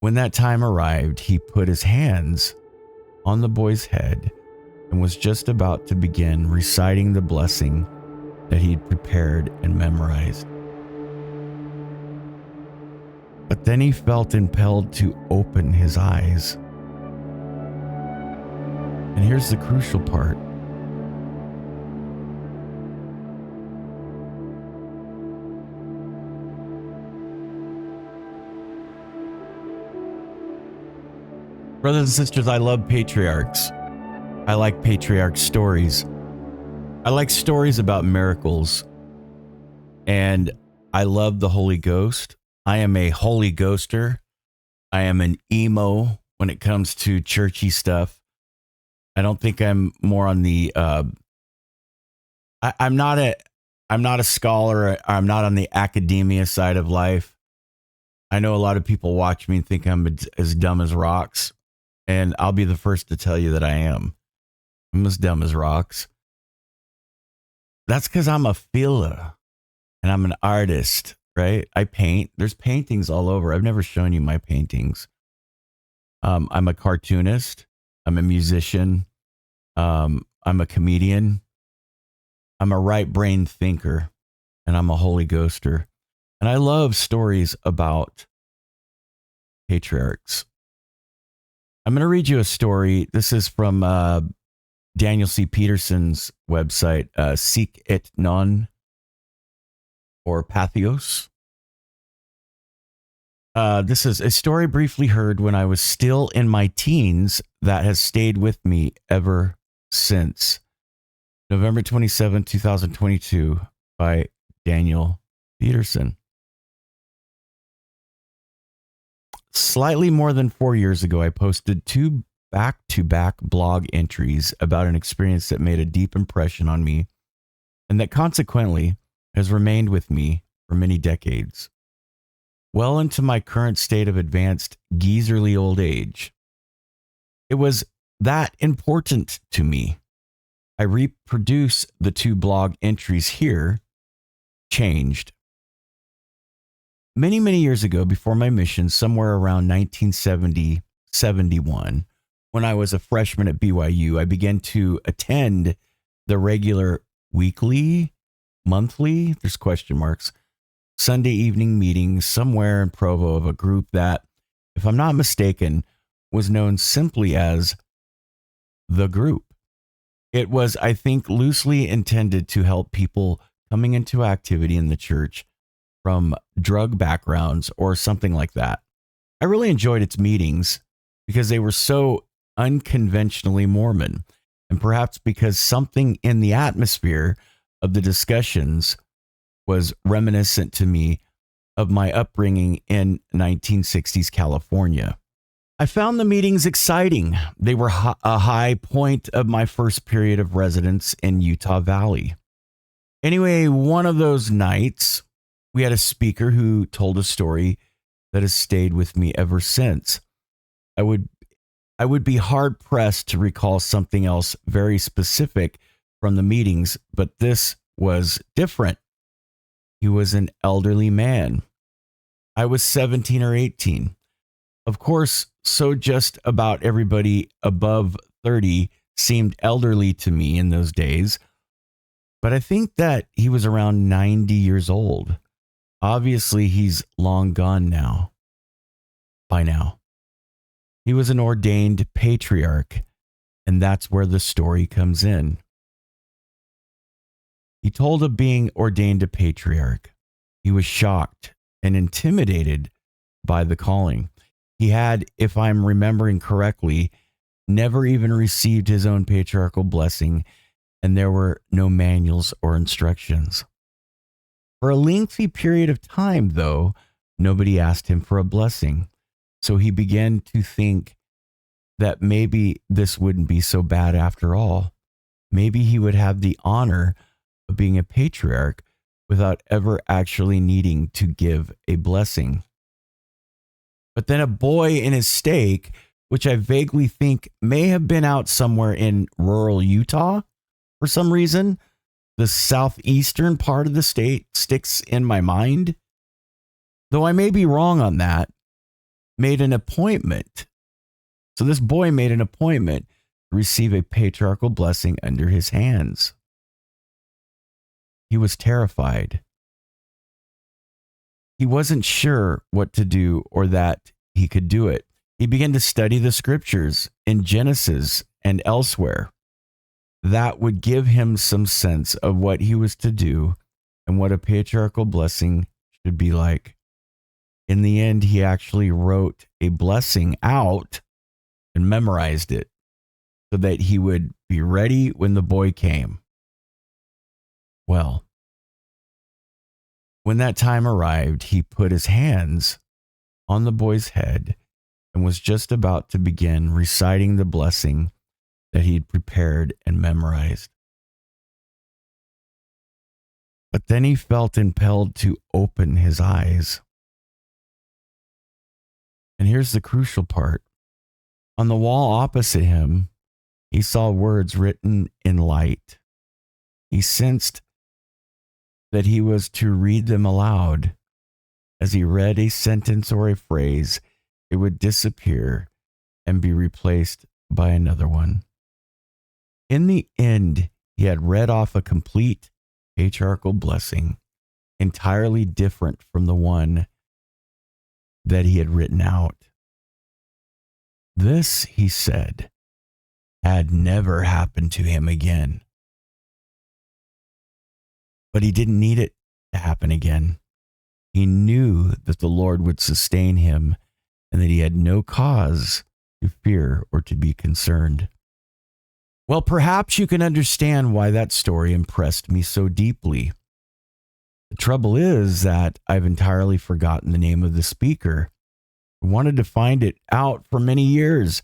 When that time arrived, he put his hands on the boy's head and was just about to begin reciting the blessing that he had prepared and memorized. But then he felt impelled to open his eyes. And here's the crucial part. Brothers and sisters, I love patriarchs. I like patriarch stories. I like stories about miracles. And I love the Holy Ghost. I am a Holy Ghoster. I am an emo when it comes to churchy stuff. I don't think I'm more on the I'm not a scholar. I'm not on the academia side of life. I know a lot of people watch me and think I'm as dumb as rocks. And I'll be the first to tell you that I am. I'm as dumb as rocks. That's because I'm a feeler and I'm an artist, right? I paint. There's paintings all over. I've never shown you my paintings. I'm a cartoonist. I'm a musician. I'm a comedian. I'm a right brain thinker. And I'm a Holy Ghoster. And I love stories about patriarchs. I'm going to read you a story. This is from Daniel C. Peterson's website, Seek It Non, or Patheos. This is a story briefly heard when I was still in my teens that has stayed with me ever since. November 27, 2022, by Daniel Peterson. Slightly more than 4 years ago, I posted 2 back-to-back blog entries about an experience that made a deep impression on me and that consequently has remained with me for many decades, well into my current state of advanced geezerly old age. It was that important to me. I reproduce the 2 blog entries here, changed. Many, many years ago, before my mission, somewhere around 1970-71, when I was a freshman at BYU, I began to attend the regular weekly, monthly, there's question marks, Sunday evening meetings somewhere in Provo of a group that, if I'm not mistaken, was known simply as the group. It was, I think, loosely intended to help people coming into activity in the church from drug backgrounds or something like that. I really enjoyed its meetings because they were so unconventionally Mormon, and perhaps because something in the atmosphere of the discussions was reminiscent to me of my upbringing in 1960s California. I found the meetings exciting. They were a high point of my first period of residence in Utah Valley. Anyway, one of those nights, we had a speaker who told a story that has stayed with me ever since. I would be hard pressed to recall something else very specific from the meetings, but this was different. He was an elderly man. I was 17 or 18. Of course, so just about everybody above 30 seemed elderly to me in those days, but I think that he was around 90 years old. Obviously, he's long gone now. By now. He was an ordained patriarch, and that's where the story comes in. He told of being ordained a patriarch. He was shocked and intimidated by the calling. He had, if I'm remembering correctly, never even received his own patriarchal blessing, and there were no manuals or instructions. For a lengthy period of time, though, nobody asked him for a blessing. So he began to think that maybe this wouldn't be so bad after all. Maybe he would have the honor of being a patriarch without ever actually needing to give a blessing. But then a boy in his stake, which I vaguely think may have been out somewhere in rural Utah for some reason, the southeastern part of the state sticks in my mind. Though I may be wrong on that. made an appointment. So this boy made an appointment to receive a patriarchal blessing under his hands. He was terrified. He wasn't sure what to do or that he could do it. He began to study the scriptures in Genesis and elsewhere. That would give him some sense of what he was to do and what a patriarchal blessing should be like. In the end, he actually wrote a blessing out and memorized it so that he would be ready when the boy came. Well, when that time arrived, he put his hands on the boy's head and was just about to begin reciting the blessing that he had prepared and memorized. But then he felt impelled to open his eyes. And here's the crucial part. On the wall opposite him, he saw words written in light. He sensed that he was to read them aloud. As he read a sentence or a phrase, it would disappear and be replaced by another one. In the end, he had read off a complete patriarchal blessing, entirely different from the one that he had written out. This, he said, had never happened to him again. But he didn't need it to happen again. He knew that the Lord would sustain him and that he had no cause to fear or to be concerned. Well, perhaps you can understand why that story impressed me so deeply. The trouble is that I've entirely forgotten the name of the speaker. I wanted to find it out for many years,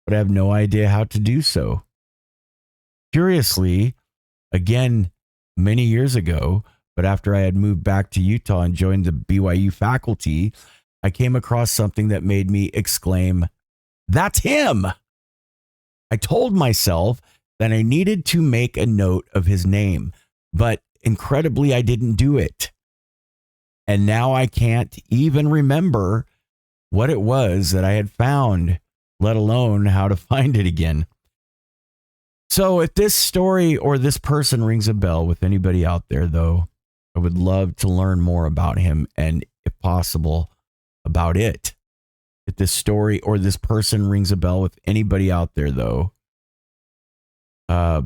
but I have no idea how to do so. Curiously, again, many years ago, but after I had moved back to Utah and joined the BYU faculty, I came across something that made me exclaim, "That's him!" I told myself that I needed to make a note of his name, but incredibly, I didn't do it. And now I can't even remember what it was that I had found, let alone how to find it again. So if this story or this person rings a bell with anybody out there, though, I would love to learn more about him and, if possible, about it. If this story or this person rings a bell with anybody out there, though, I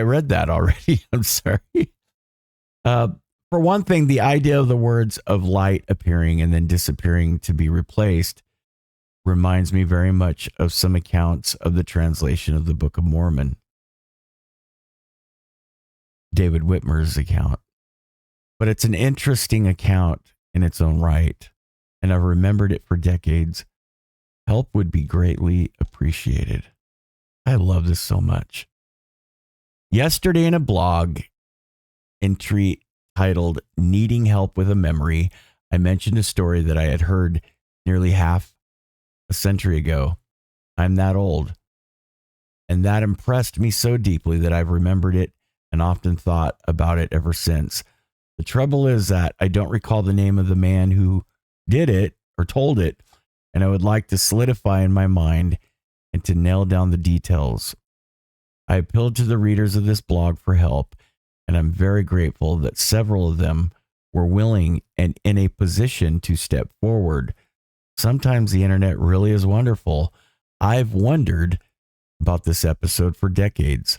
read that already. I'm sorry. For one thing, the idea of the words of light appearing and then disappearing to be replaced reminds me very much of some accounts of the translation of the Book of Mormon, David Whitmer's account. But it's an interesting account in its own right, and I've remembered it for decades. Help would be greatly appreciated. I love this so much. Yesterday in a blog entry titled "Needing Help with a Memory," I mentioned a story that I had heard nearly half a century ago. I'm that old. And that impressed me so deeply that I've remembered it and often thought about it ever since. The trouble is that I don't recall the name of the man who did it or told it, and I would like to solidify in my mind and to nail down the details. I appealed to the readers of this blog for help, and I'm very grateful that several of them were willing and in a position to step forward. Sometimes the internet really is wonderful. I've wondered about this episode for decades.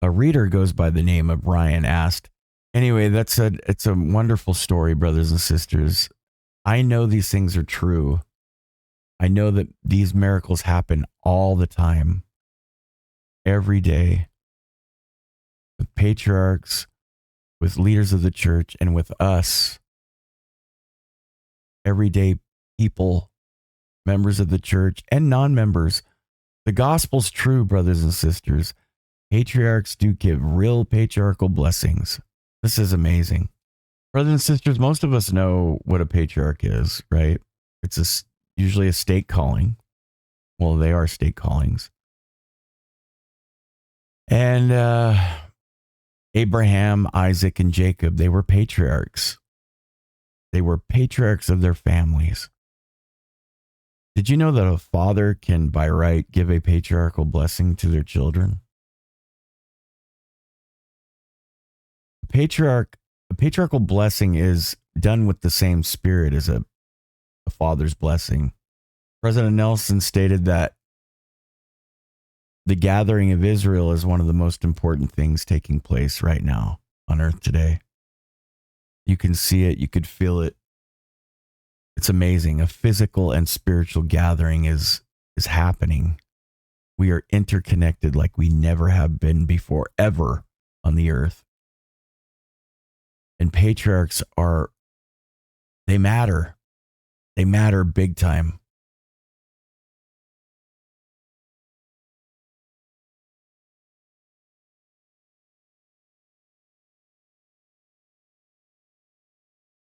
A reader goes by the name of Ryan asked, anyway, it's a wonderful story, brothers and sisters. I know these things are true. I know that these miracles happen all the time, every day, with patriarchs, with leaders of the church, and with us, everyday people, members of the church and non-members. The gospel's true, brothers and sisters. Patriarchs do give real patriarchal blessings. This is amazing. Brothers and sisters, most of us know what a patriarch is, right? It's usually a state calling. Well, they are state callings. And Abraham, Isaac, and Jacob, they were patriarchs. They were patriarchs of their families. Did you know that a father can, by right, give a patriarchal blessing to their children? A patriarchal blessing is done with the same spirit as a father's blessing. President Nelson stated that the gathering of Israel is one of the most important things taking place right now on earth today. You can see it, you could feel it. It's amazing. A physical and spiritual gathering is happening. We are interconnected like we never have been before, ever on the earth. And patriarchs they matter. They matter big time.